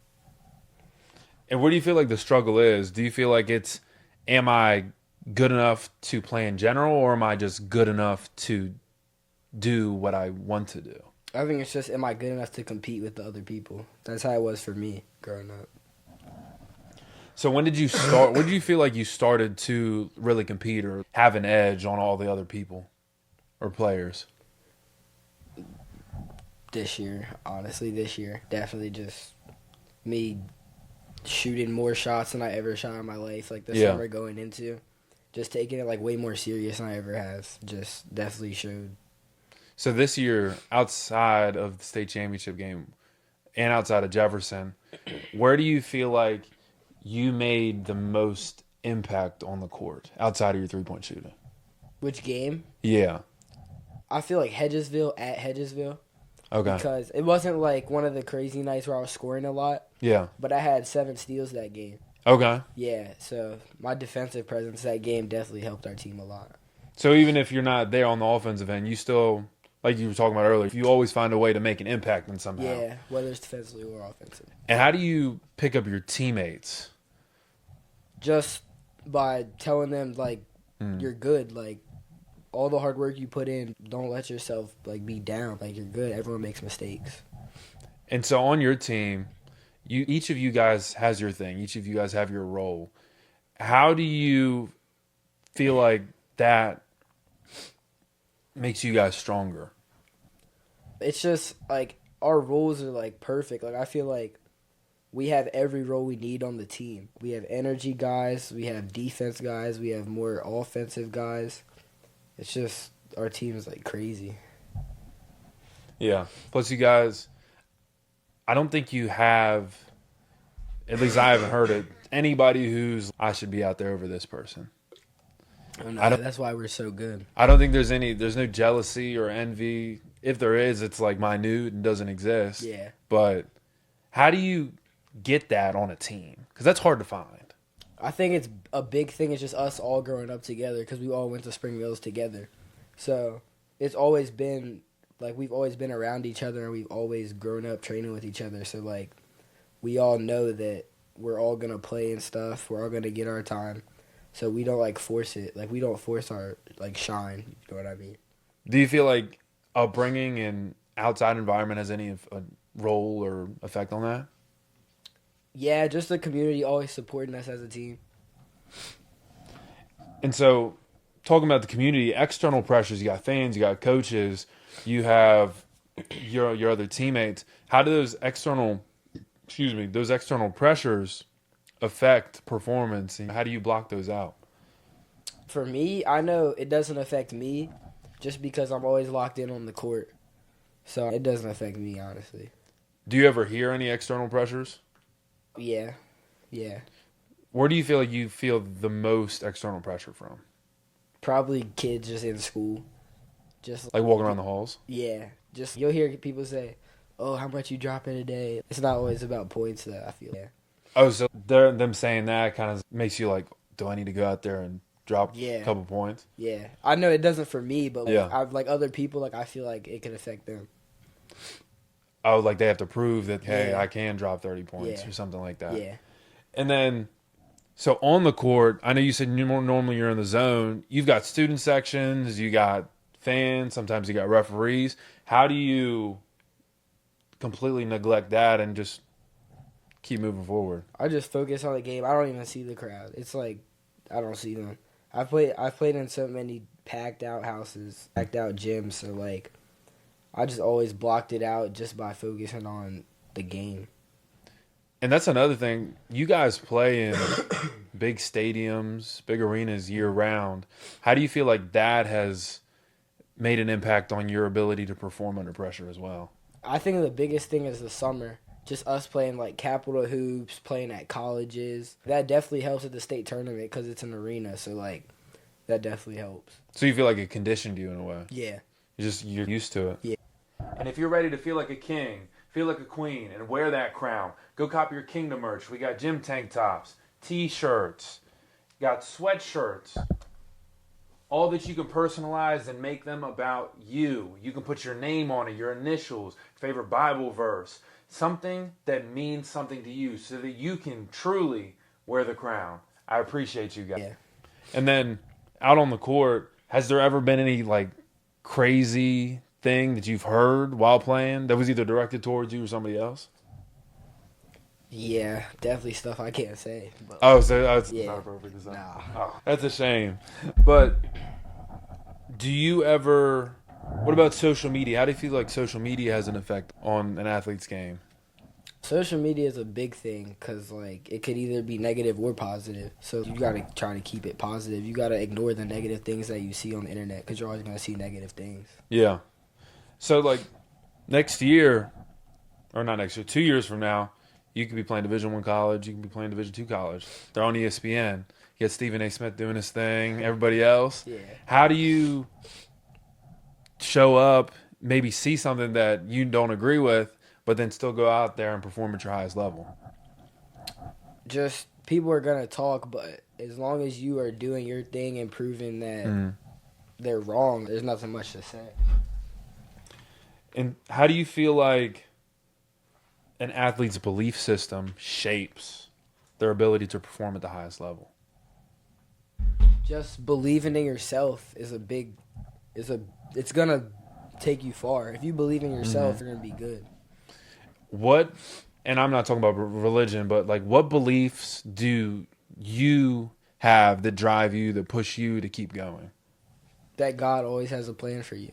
And where do you feel like the struggle is? Do you feel like it's, am I good enough to play in general, or am I just good enough to do what I want to do? I think it's just, am I good enough to compete with the other people? That's how it was for me growing up. So when did you start? When did you feel like you started to really compete or have an edge on all the other people or players? This year, honestly, definitely just me shooting more shots than I ever shot in my life. The summer going into, just taking it way more serious than I ever have. Just definitely showed. So this year, outside of the state championship game and outside of Jefferson, where do you feel like you made the most impact on the court outside of your three-point shooting? Which game? Yeah. I feel like Hedgesville. Okay. Because it wasn't one of the crazy nights where I was scoring a lot. Yeah. But I had 7 steals that game. Okay. Yeah, so my defensive presence that game definitely helped our team a lot. So even if you're not there on the offensive end, you still, like you were talking about earlier, you always find a way to make an impact in somehow. Yeah, whether it's defensively or offensive. And how do you pick up your teammates? Just by telling them, you're good. All the hard work you put in, don't let yourself, be down. You're good. Everyone makes mistakes. And so on your team, each of you guys has your thing. Each of you guys have your role. How do you feel like that makes you guys stronger? It's just like our roles are like perfect. Like I feel like we have every role we need on the team. We have energy guys, we have defense guys, we have more offensive guys. It's just our team is like crazy. Yeah. Plus, you guys, I don't think you have, at least I haven't heard it, anybody who's, I should be out there over this person. Oh, no, that's why we're so good. I don't think there's no jealousy or envy. If there is, it's like minute and doesn't exist. Yeah. But how do you get that on a team? Because that's hard to find. I think it's a big thing. It's just us all growing up together because we all went to Spring Mills together. So it's always been, like, we've always been around each other and we've always grown up training with each other. So, like, we all know that we're all going to play and stuff. We're all going to get our time. So we don't, like, force it. Like, we don't force our, like, shine. You know what I mean? Do you feel like upbringing and outside environment has any role or effect on that? Yeah, just the community always supporting us as a team. And so, talking about the community, external pressures, you got fans, you got coaches, you have your other teammates. How do those external pressures affect performance, and how do you block those out? For me, I know it doesn't affect me just because I'm always locked in on the court. So it doesn't affect me, honestly. Do you ever hear any external pressures? Yeah. Where do you feel like you feel the most external pressure from? Probably kids just in school. Just like walking around the halls? Yeah. Just you'll hear people say, "Oh, how much you dropping today?" It's not always about points though, I feel. Yeah. Oh, so them saying that kind of makes you like, do I need to go out there and drop a couple points? Yeah. I know it doesn't for me, but like, yeah. I've like other people, like I feel like it could affect them. Oh, like they have to prove that, hey, I can drop 30 points or something like that. Yeah. And then, so on the court, I know you said normally you're in the zone. You've got student sections, you got fans, sometimes you got referees. How do you completely neglect that and just keep moving forward? I just focus on the game. I don't even see the crowd. It's like I don't see them. I've played in so many packed out houses, packed out gyms, so like I just always blocked it out just by focusing on the game. And that's another thing. You guys play in big stadiums, big arenas year round. How do you feel like that has made an impact on your ability to perform under pressure as well? I think the biggest thing is the summer. Just us playing like Capital Hoops, playing at colleges. That definitely helps at the state tournament because it's an arena. So like that definitely helps. So you feel like it conditioned you in a way? Yeah. You're used to it. Yeah. And if you're ready to feel like a king, feel like a queen, and wear that crown, go copy your Kingdom merch. We got gym tank tops, T-shirts, got sweatshirts, all that you can personalize and make them about you. You can put your name on it, your initials, favorite Bible verse, something that means something to you so that you can truly wear the crown. I appreciate you guys. Yeah. And then out on the court, has there ever been any like crazy thing that you've heard while playing that was either directed towards you or somebody else? Yeah, definitely stuff I can't say. But So that's not appropriate to say. Nah. Oh, that's a shame. But do you ever? What about social media? How do you feel like social media has an effect on an athlete's game? Social media is a big thing because like it could either be negative or positive. So you got to try to keep it positive. You got to ignore the negative things that you see on the internet because you're always going to see negative things. Yeah. So like next year, or not next year, 2 years from now, you could be playing Division I college. You can be playing Division II college. They're on ESPN. You got Stephen A. Smith doing his thing. Everybody else. Yeah. How do you show up, maybe see something that you don't agree with, but then still go out there and perform at your highest level? Just people are going to talk, but as long as you are doing your thing and proving that they're wrong, there's nothing much to say. And how do you feel like an athlete's belief system shapes their ability to perform at the highest level? Just believing in yourself is it's going to take you far. If you believe in yourself, you're going to be good. What, and I'm not talking about religion, but like what beliefs do you have that drive you, that push you to keep going? That God always has a plan for you.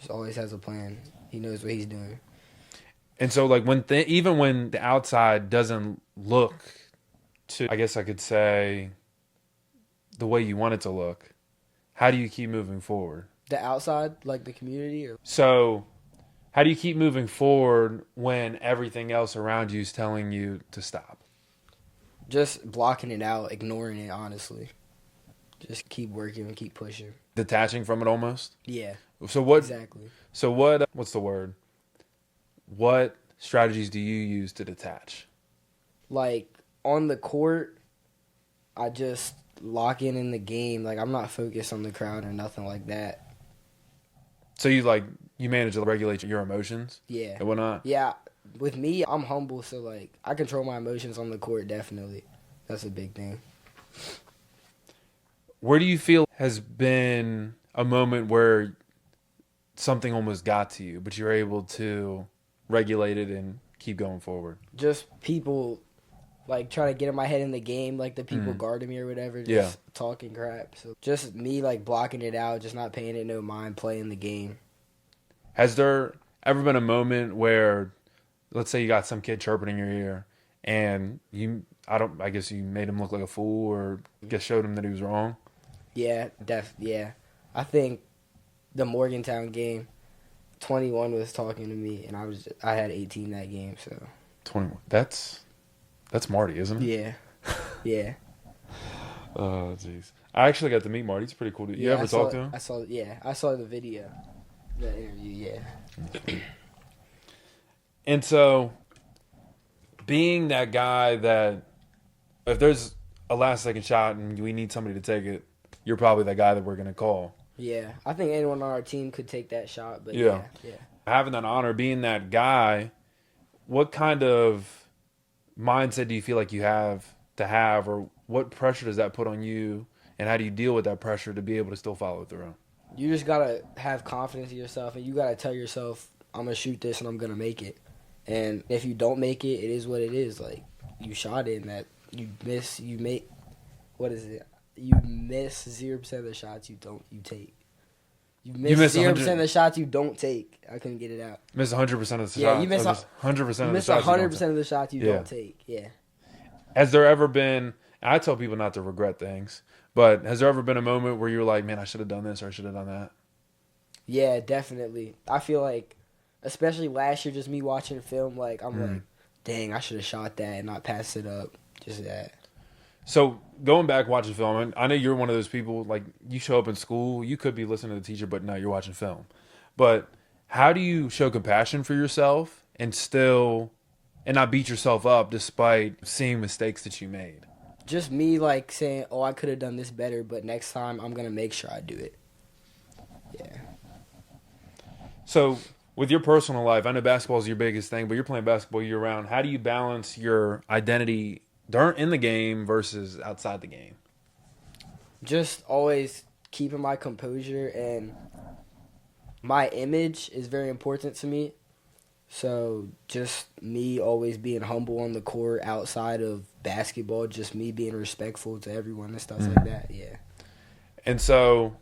Just always has a plan. He knows what he's doing. And so, like, even when the outside doesn't look to, I guess I could say, the way you want it to look, how do you keep moving forward? The outside, like the community? Or So, how do you keep moving forward when everything else around you is telling you to stop? just blocking it out, ignoring it, honestly. Just keep working and keep pushing. Detaching from it almost? Yeah, So what? exactly. So what's the word? What strategies do you use to detach? Like, on the court, I just lock in the game. Like, I'm not focused on the crowd or nothing like that. So you manage to regulate your emotions? Yeah. And whatnot? Yeah, with me, I'm humble, so, like, I control my emotions on the court, definitely. That's a big thing. Where do you feel has been a moment where something almost got to you, but you're able to regulate it and keep going forward? Just people, like, trying to get in my head in the game, like the people guarding me or whatever, just talking crap. So just me, like, blocking it out, just not paying it no mind, playing the game. Has there ever been a moment where, let's say you got some kid chirping in your ear and I guess you made him look like a fool or showed him that he was wrong? Yeah, yeah. I think the Morgantown game, 21 was talking to me, and I had 18 that game, so. 21. That's Marty, isn't it? Yeah. Yeah. Oh, jeez. I actually got to meet Marty. He's pretty cool dude. You ever talk to him? I saw the video, the interview, yeah. And so, being that guy that if there's a last second shot and we need somebody to take it, you're probably that guy that we're going to call. Yeah. I think anyone on our team could take that shot, but Yeah. yeah. Having that honor, being that guy, what kind of mindset do you feel like you have to have, or what pressure does that put on you, and how do you deal with that pressure to be able to still follow through? You just got to have confidence in yourself, and you got to tell yourself, I'm going to shoot this and I'm going to make it. And if you don't make it, it is what it is. Like, you shot it and that you miss, you make, what is it? You miss 0% of the shots you take. You miss 0% of the shots you don't take. I couldn't get it out. Miss 100% of the shots. Yeah, you miss 100% of the shots. You miss 100% of the shots you don't take. Yeah. Has there ever been? I tell people not to regret things, but has there ever been a moment where you're like, man, I should have done this or I should have done that? Yeah, definitely. I feel like, especially last year, just me watching film, like, I'm like, dang, I should have shot that and not passed it up. Just that. So going back watching film, I know you're one of those people, like, you show up in school, you could be listening to the teacher, but no, you're watching film. But how do you show compassion for yourself and not beat yourself up despite seeing mistakes that you made? Just me, like, saying, I could have done this better, but next time I'm going to make sure I do it. Yeah. So with your personal life, I know basketball is your biggest thing, but you're playing basketball year-round. How do you balance your identity in the game versus outside the game? Just always keeping my composure, and my image is very important to me. So just me always being humble on the court outside of basketball, just me being respectful to everyone and stuff like that, yeah. And so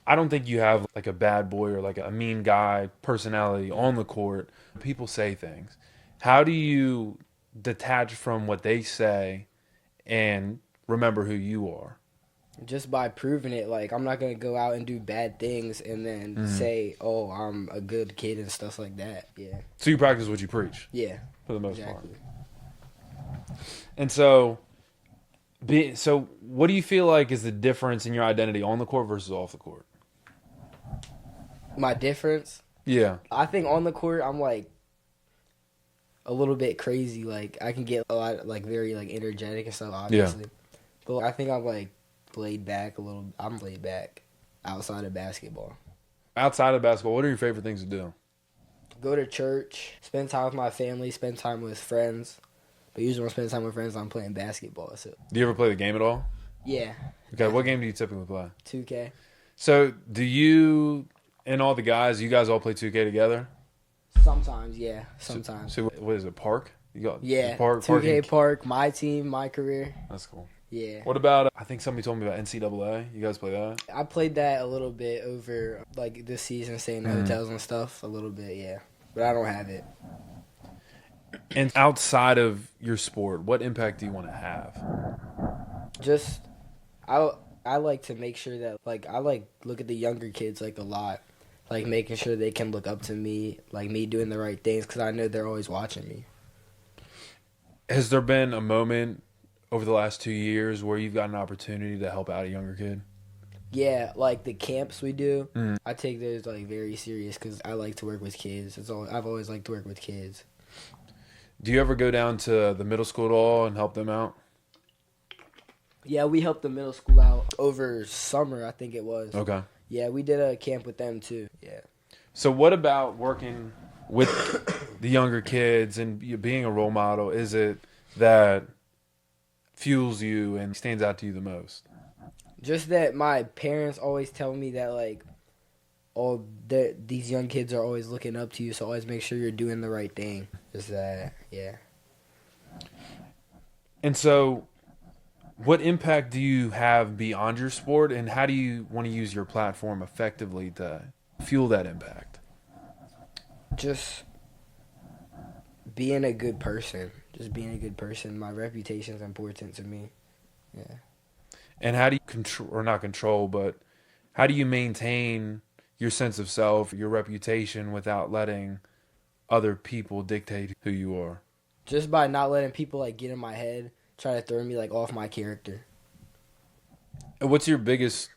I don't think you have like a bad boy or like a mean guy personality on the court. People say things. How do you detach from what they say and remember who you are? Just by proving it. Like, I'm not going to go out and do bad things and then say, I'm a good kid and stuff like that. Yeah. So you practice what you preach? Yeah. For the most part. Exactly. And so what do you feel like is the difference in your identity on the court versus off the court? My difference? Yeah. I think on the court, I'm, like, a little bit crazy. Like, I can get a lot, like, very, like, energetic and stuff, obviously. Yeah. But I think I'm, like, laid back a little. I'm laid back outside of basketball. Outside of basketball, what are your favorite things to do? Go to church, spend time with my family, spend time with friends. But usually when I spend time with friends, I'm playing basketball. So. Do you ever play the game at all? Yeah. Okay, what game do you typically play? 2K. So do you and all the guys, you guys all play 2K together? Sometimes, yeah. Sometimes. So what is it, Park? You got yeah, Park, 2K Park, my team, my career. That's cool. Yeah. What about, I think somebody told me about NCAA. You guys play that? I played that a little bit over, like, this season, staying in hotels and stuff. A little bit, yeah. But I don't have it. And outside of your sport, what impact do you want to have? Just, I like to make sure that, like, I like look at the younger kids, like, a lot. Like, making sure they can look up to me, like, me doing the right things, because I know they're always watching me. Has there been a moment over the last 2 years where you've got an opportunity to help out a younger kid? Yeah, like the camps we do, I take those like very serious because I like to work with kids. I've always liked to work with kids. Do you ever go down to the middle school at all and help them out? Yeah, we helped the middle school out over summer, I think it was. Okay. Yeah, we did a camp with them too. Yeah. So what about working with the younger kids and you being a role model? Is it that fuels you and stands out to you the most? Just that my parents always tell me that like these young kids are always looking up to you, so always make sure you're doing the right thing. Just that, yeah. And so what impact do you have beyond your sport, and how do you want to use your platform effectively to fuel that impact? Just being a good person. Just being a good person. My reputation's important to me. Yeah. And how do you control, or not control, but how do you maintain your sense of self, your reputation, without letting other people dictate who you are? Just by not letting people like get in my head, try to throw me like off my character. And what's your biggest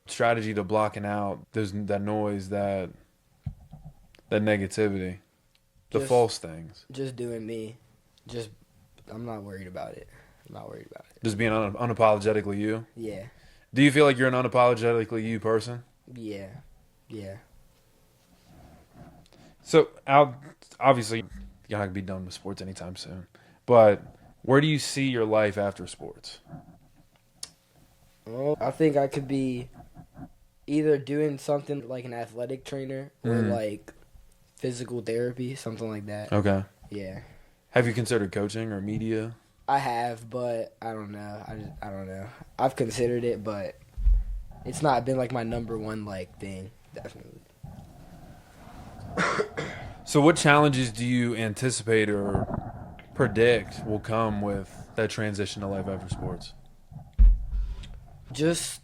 strategy to blocking out that noise, that negativity, the false things? Just doing me. I'm not worried about it. Just being unapologetically you? Yeah. Do you feel like you're an unapologetically you person? Yeah. Yeah. So, obviously, you're not going to be done with sports anytime soon. But where do you see your life after sports? Well, I think I could be either doing something like an athletic trainer or like physical therapy, something like that. Okay. Yeah. Have you considered coaching or media? I have, but I don't know. I don't know. I've considered it, but it's not been like my number one like thing. Definitely. So what challenges do you anticipate or predict will come with that transition to life after sports? Just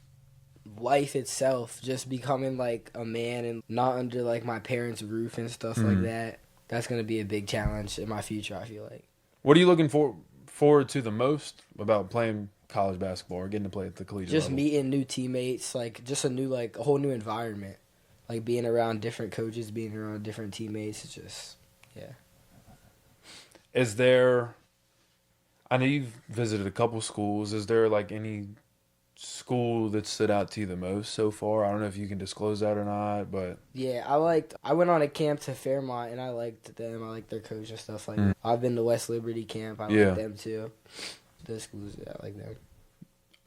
life itself, just becoming like a man and not under like my parents' roof and stuff like that. That's going to be a big challenge in my future, I feel like. What are you looking forward to the most about playing college basketball or getting to play at the collegiate Just level? meeting new teammates, like just a whole new environment. Like being around different coaches, being around different teammates, it's just, yeah. Is there, I know you've visited a couple schools, is there like any school that stood out to you the most so far? I don't know if you can disclose that or not, but Yeah, I went on a camp to Fairmont, and I liked them. I liked their coach and stuff like that. I've been to West Liberty camp. I like them too. Those schools, I like them.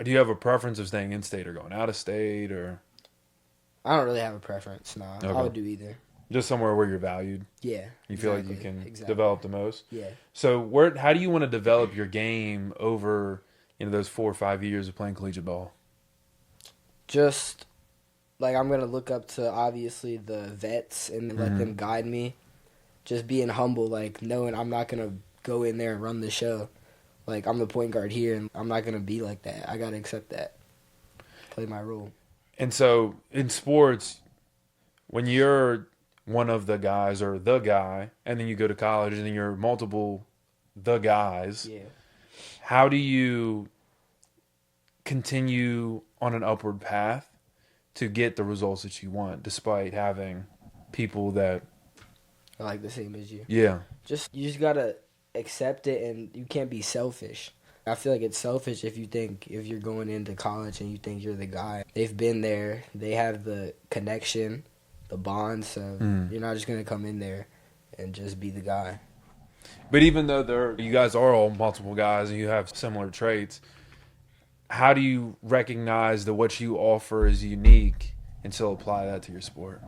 do you have a preference of staying in state or going out of state, or I don't really have a preference. Nah, Okay. I would do either. just somewhere where you're valued? Yeah. You feel like you can develop the most? Yeah. So how do you want to develop your game over those 4 or 5 years of playing collegiate ball? Just like I'm gonna look up to obviously the vets and let them guide me. Just being humble, like knowing I'm not gonna go in there and run the show. Like I'm the point guard here, and I'm not gonna be like that. I gotta accept that. Play my role. And so in sports, when you're one of the guys or the guy, and then you go to college and then you're multiple the guys, how do you continue on an upward path to get the results that you want, despite having people that are like the same as you? Yeah. You just gotta accept it, and you can't be selfish. I feel like it's selfish if you're going into college and you think you're the guy. They've been there. They have the connection, the bond, so you're not just going to come in there and just be the guy. But even though you guys are all multiple guys and you have similar traits, how do you recognize that what you offer is unique and still apply that to your sport?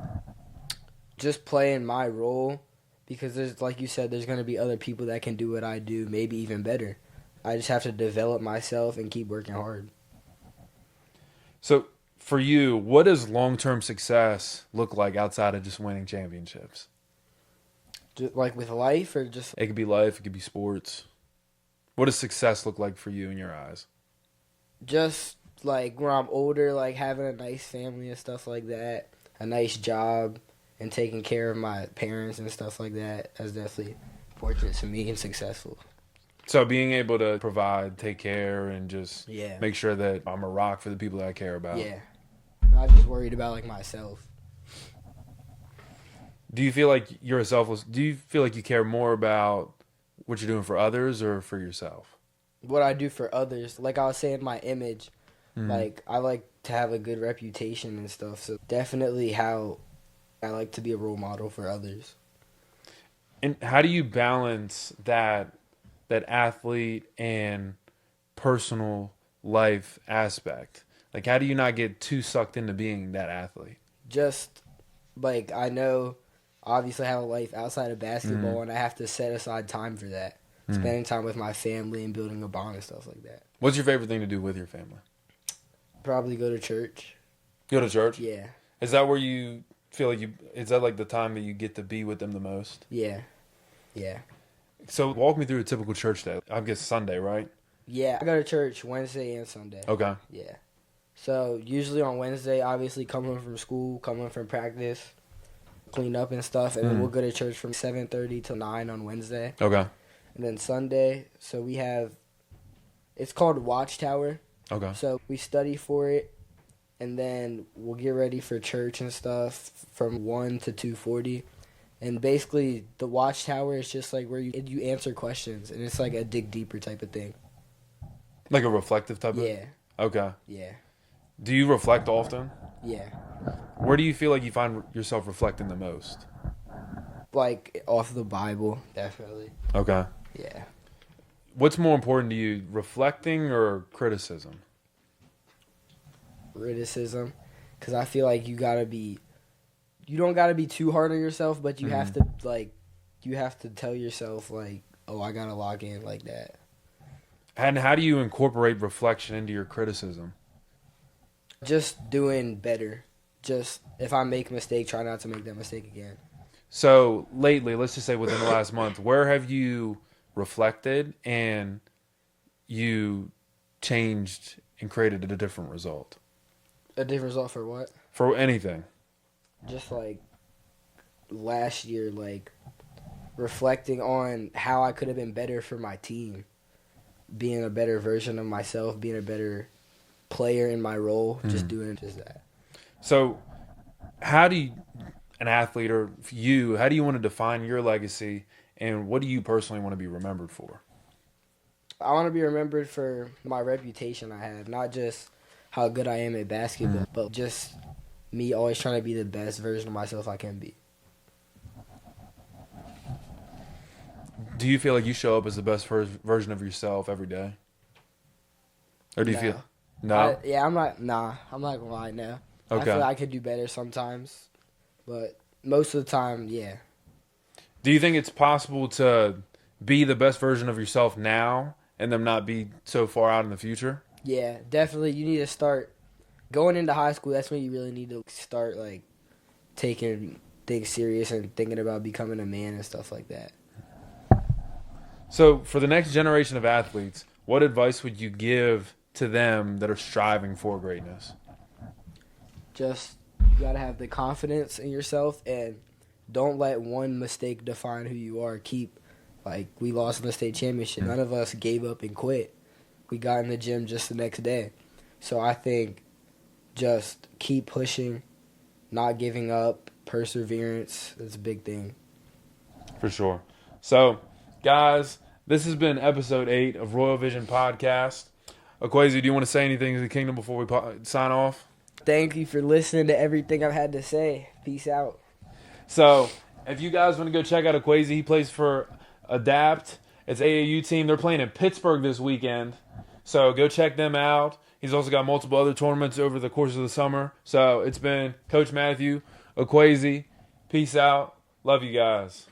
Just playing my role, because there's, like you said, there's going to be other people that can do what I do, maybe even better. I just have to develop myself and keep working hard. So, for you, what does long-term success look like outside of just winning championships? Just like with life or just It could be life, it could be sports. What does success look like for you in your eyes? just like when I'm older, like having a nice family and stuff like that, a nice job, and taking care of my parents and stuff like that. That's definitely important to me and successful. So being able to provide, take care, and just Yeah. make sure that I'm a rock for the people that I care about. Yeah. Not just worried about like myself. Do you feel like you're a selfless? Do you feel like you care more about what you're doing for others or for yourself? What I do for others, like I was saying, my image, like I like to have a good reputation and stuff. So definitely how I like to be a role model for others. And how do you balance that athlete and personal life aspect? Like, how do you not get too sucked into being that athlete? Just like I know, obviously I have a life outside of basketball, and I have to set aside time for that. Spending time with my family and building a bond and stuff like that. What's your favorite thing to do with your family? Probably go to church. Go to church? Yeah. Is that where you feel like is that like the time that you get to be with them the most? Yeah. Yeah. So walk me through a typical church day. I guess Sunday, right? Yeah. I go to church Wednesday and Sunday. Okay. Yeah. So usually on Wednesday, obviously coming from school, coming from practice, clean up and stuff, and then we'll go to church from 7:30 till 9 on Wednesday. Okay. And then Sunday, so we have, it's called Watchtower. Okay. So we study for it, and then we'll get ready for church and stuff from 1 to 2:40. And basically, the Watchtower is just like where you answer questions, and it's like a dig deeper type of thing. Like a reflective type of? Yeah. Okay. Yeah. Do you reflect often? Yeah. Where do you feel like you find yourself reflecting the most? Like off the Bible, definitely. Okay. Yeah. What's more important to you, reflecting or criticism? Criticism, because I feel like you don't gotta be too hard on yourself, but you have to you have to tell yourself like, oh, I gotta log in like that. And how do you incorporate reflection into your criticism? Just doing better. Just if I make a mistake, try not to make that mistake again. So lately, let's just say within the last month, where have you reflected and you changed and created a different result? A different result for what? For anything. Just like last year, like reflecting on how I could have been better for my team, being a better version of myself, being a better player in my role, just doing just that. So how do you, an athlete or you, how do you want to define your legacy and what do you personally want to be remembered for? I want to be remembered for my reputation I have, not just how good I am at basketball, but just me always trying to be the best version of myself I can be. Do you feel like you show up as the best version of yourself every day? Or do you feel... No? I'm not gonna lie, no. Okay. I feel like I could do better sometimes, but most of the time, yeah. Do you think it's possible to be the best version of yourself now and them not be so far out in the future? Yeah, definitely. You need to start going into high school. That's when you really need to start like taking things serious and thinking about becoming a man and stuff like that. So for the next generation of athletes, what advice would you give to them that are striving for greatness? Just you gotta have the confidence in yourself and don't let one mistake define who you are. We lost in the state championship. None of us gave up and quit. We got in the gym just the next day. So I think just keep pushing, not giving up, perseverance. That's a big thing. For sure. So, guys, this has been episode 8 of Royal Vision Podcast. Akwasi, do you want to say anything to the kingdom before we sign off? Thank you for listening to everything I've had to say. Peace out. So, if you guys want to go check out Akwasi, he plays for Adapt. It's AAU team. They're playing in Pittsburgh this weekend. So, go check them out. He's also got multiple other tournaments over the course of the summer. So, it's been Coach Matthew, Akwasi. Peace out. Love you guys.